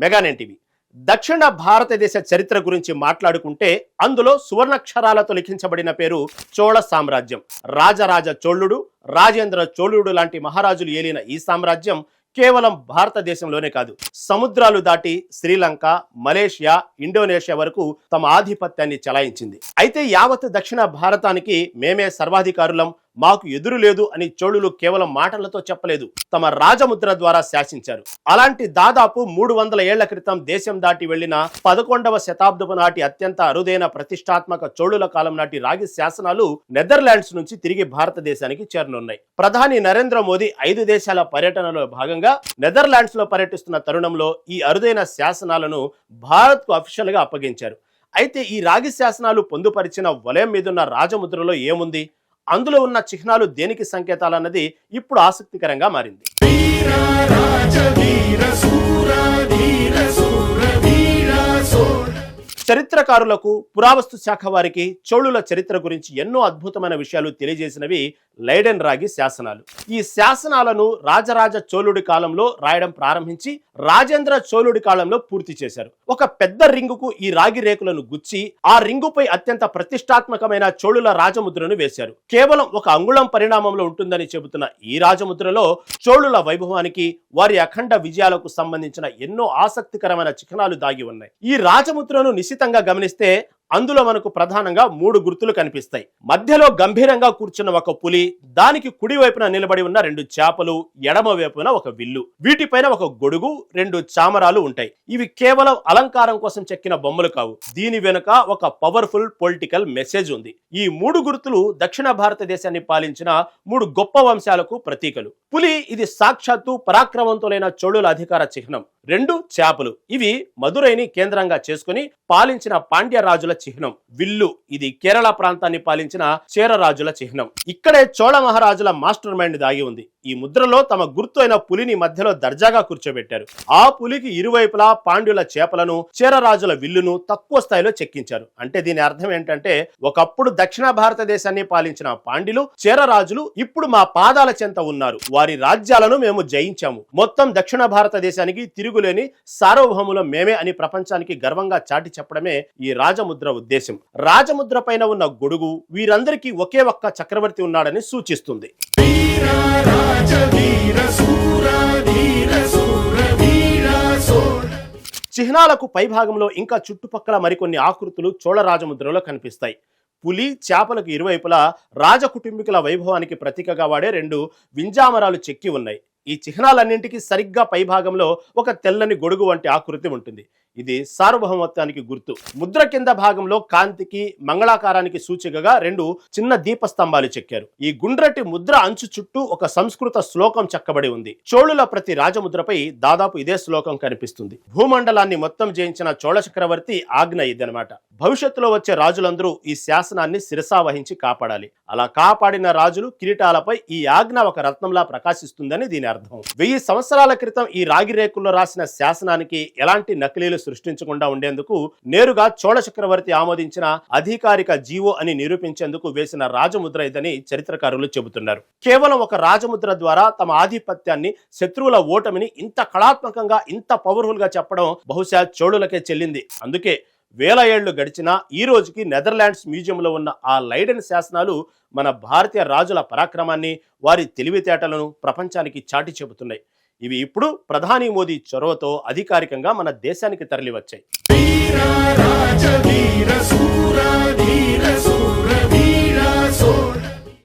మెగానెన్ TV. దక్షిణ భారతదేశ చరిత్ర గురించి మాట్లాడుకుంటే అందులో సువర్ణాక్షరాలతో లిఖించబడిన పేరు చోళ సామ్రాజ్యం. రాజరాజ చోళుడు, రాజేంద్ర చోళుడు లాంటి మహారాజులు ఏలిన ఈ సామ్రాజ్యం కేవలం భారతదేశంలోనే కాదు, సముద్రాలు దాటి శ్రీలంక, మలేషియా, ఇండోనేషియా వరకు తమ ఆధిపత్యాన్ని చెలాయించింది. అయితే యావత్ దక్షిణ భారతానికి మేమే సర్వాధికారులం, మాకు ఎదురు లేదు అని చోళులు కేవలం మాటలతో చెప్పలేదు, తమ రాజముద్ర ద్వారా శాసించారు. అలాంటి దాదాపు 300 ఏళ్ల క్రితం దేశం దాటి వెళ్లిన 11వ శతాబ్దపు నాటి అత్యంత అరుదైన ప్రతిష్టాత్మక చోళుల కాలం నాటి రాగి శాసనాలు నెదర్లాండ్స్ నుంచి తిరిగి భారతదేశానికి చేరనున్నాయి. ప్రధాని నరేంద్ర మోదీ 5 దేశాల పర్యటనలో భాగంగా నెదర్లాండ్స్ లో పర్యటిస్తున్న తరుణంలో ఈ అరుదైన శాసనాలను భారత్ కు అఫీషియల్ గా అప్పగించారు. అయితే ఈ రాగి శాసనాలు పొందుపరిచిన వలయం మీదున్న రాజముద్రలో ఏముంది, అందులో ఉన్న చిహ్నాలు దేనికి సంకేతాలన్నది ఇప్పుడు ఆసక్తికరంగా మారింది. చరిత్రకారులకు, పురావస్తు శాఖ వారికి చోళుల చరిత్ర గురించి ఎన్నో అద్భుతమైన విషయాలు తెలియజేసినవి లైడెన్ రాగి శాసనాలు. ఈ శాసనాలను రాజరాజ చోళుడి కాలంలో రాయడం ప్రారంభించి రాజేంద్ర చోళుడి కాలంలో పూర్తి చేశారు. ఒక పెద్ద రింగుకు ఈ రాగి రేకులను గుచ్చి ఆ రింగుపై అత్యంత ప్రతిష్టాత్మకమైన చోళుల రాజముద్రను వేశారు. కేవలం 1 అంగుళం పరిణామంలో ఉంటుందని చెబుతున్న ఈ రాజముద్రలో చోళుల వైభవానికి, వారి అఖండ విజయాలకు సంబంధించిన ఎన్నో ఆసక్తికరమైన చిహ్నాలు దాగి ఉన్నాయి. ఈ రాజముద్రను నిశితంగా గమనిస్తే అందులో మనకు ప్రధానంగా 3 గుర్తులు కనిపిస్తాయి. మధ్యలో గంభీరంగా కూర్చున్న ఒక పులి, దానికి కుడి వైపున నిలబడి ఉన్న 2 చేపలు, ఎడమ వైపున ఒక విల్లు, వీటిపైన ఒక గొడుగు, 2 చామరాలు ఉంటాయి. ఇవి కేవలం అలంకారం కోసం చెక్కిన బొమ్మలు కావు, దీని వెనుక ఒక పవర్ఫుల్ పొలిటికల్ మెసేజ్ ఉంది. ఈ 3 గుర్తులు దక్షిణ భారతదేశాన్ని పాలించిన 3 గొప్ప వంశాలకు ప్రతీకలు. పులి, ఇది సాక్షాత్తు పరాక్రమవంతులైన చోళుల అధికార చిహ్నం. 2 చేపలు, ఇవి మదురైని కేంద్రంగా చేసుకుని పాలించిన పాండ్య రాజుల చిహ్నం. విల్లు, ఇది కేరళ ప్రాంతాన్ని పాలించిన చేర రాజుల చిహ్నం. ఇక్కడే చోళ మహారాజుల మాస్టర్ మైండ్ దాగి ఉంది. ఈ ముద్రలో తమ గుర్తు అయిన పులిని మధ్యలో దర్జాగా కూర్చోబెట్టారు. ఆ పులికి ఇరువైపులా పాండ్యుల చేపలను, చేర రాజుల విల్లును తక్కువ స్థాయిలో చెక్కించారు. అంటే దీని అర్థం ఏంటంటే, ఒకప్పుడు దక్షిణ భారతదేశాన్ని పాలించిన పాండ్యులు, చేర రాజులు ఇప్పుడు మా పాదాల చెంత ఉన్నారు, వారి రాజ్యాలను మేము జయించాము, మొత్తం దక్షిణ భారతదేశానికి తిరుగులేని సార్వభౌములం మేమే అని ప్రపంచానికి గర్వంగా చాటి చెప్పడమే ఈ రాజముద్ర ఉద్దేశం. రాజముద్ర పైన ఉన్న గొడుగు వీరందరికీ ఒకే ఒక్క చక్రవర్తి ఉన్నాడని సూచిస్తుంది. చిహ్నాలకు పైభాగంలో ఇంకా చుట్టుపక్కల మరికొన్ని ఆకృతులు చోళ రాజముద్రలో కనిపిస్తాయి. పులి, చేపలకు ఇరువైపులా రాజకుటుంబికుల వైభవానికి ప్రతీకగా వాడే 2 వింజామరాలు చెక్కి ఉన్నాయి. ఈ చిహ్నాలన్నింటికి సరిగ్గా పైభాగంలో ఒక తెల్లని గొడుగు వంటి ఆకృతి ఉంటుంది. ఇది సార్వభౌమత్వానికి గుర్తు. ముద్ర కింద భాగంలో కాంతికి, మంగళాకారానికి సూచికగా 2 చిన్న దీపస్తంభాలు చెక్కారు. ఈ గుండ్రటి ముద్ర అంచు చుట్టూ ఒక సంస్కృత శ్లోకం చెక్కబడి ఉంది. చోళుల ప్రతి రాజముద్రపై దాదాపు ఇదే శ్లోకం కనిపిస్తుంది. భూమండలాన్ని మొత్తం జయించిన చోళ చక్రవర్తి ఆజ్ఞ ఇదనమాట. భవిష్యత్తులో వచ్చే రాజులందరూ ఈ శాసనాన్ని శిరసా వహించి కాపాడాలి. అలా కాపాడిన రాజులు కిరీటాలపై ఈ ఆజ్ఞ ఒక రత్నంలా ప్రకాశిస్తుందని దీని అర్థం. 1000 సంవత్సరాల క్రితం ఈ రాగి రేకుల్లో రాసిన శాసనానికి ఎలాంటి నకిలీలు సృష్టించకుండా ఉండేందుకు నేరుగా చోళ చక్రవర్తి ఆమోదించిన అధికారిక జీవో అని నిరూపించేందుకు వేసిన రాజముద్ర ఇదని చరిత్రకారులు చెబుతున్నారు. కేవలం ఒక రాజముద్ర ద్వారా తమ ఆధిపత్యాన్ని, శత్రువుల ఓటమిని ఇంత కళాత్మకంగా, ఇంత పవర్ఫుల్ గా చెప్పడం బహుశా చోళులకే చెల్లింది. అందుకే 1000 ఏళ్లు గడిచినా ఈ రోజుకి నెదర్లాండ్స్ మ్యూజియంలో ఉన్న ఆ లైడెన్ శాసనాలు మన భారతీయ రాజుల పరాక్రమాన్ని, వారి తెలివితేటలను ప్రపంచానికి చాటి చెబుతున్నాయి. ఇవి ఇప్పుడు ప్రధాని మోదీ చొరవతో అధికారికంగా మన దేశానికి తరలి వచ్చాయి.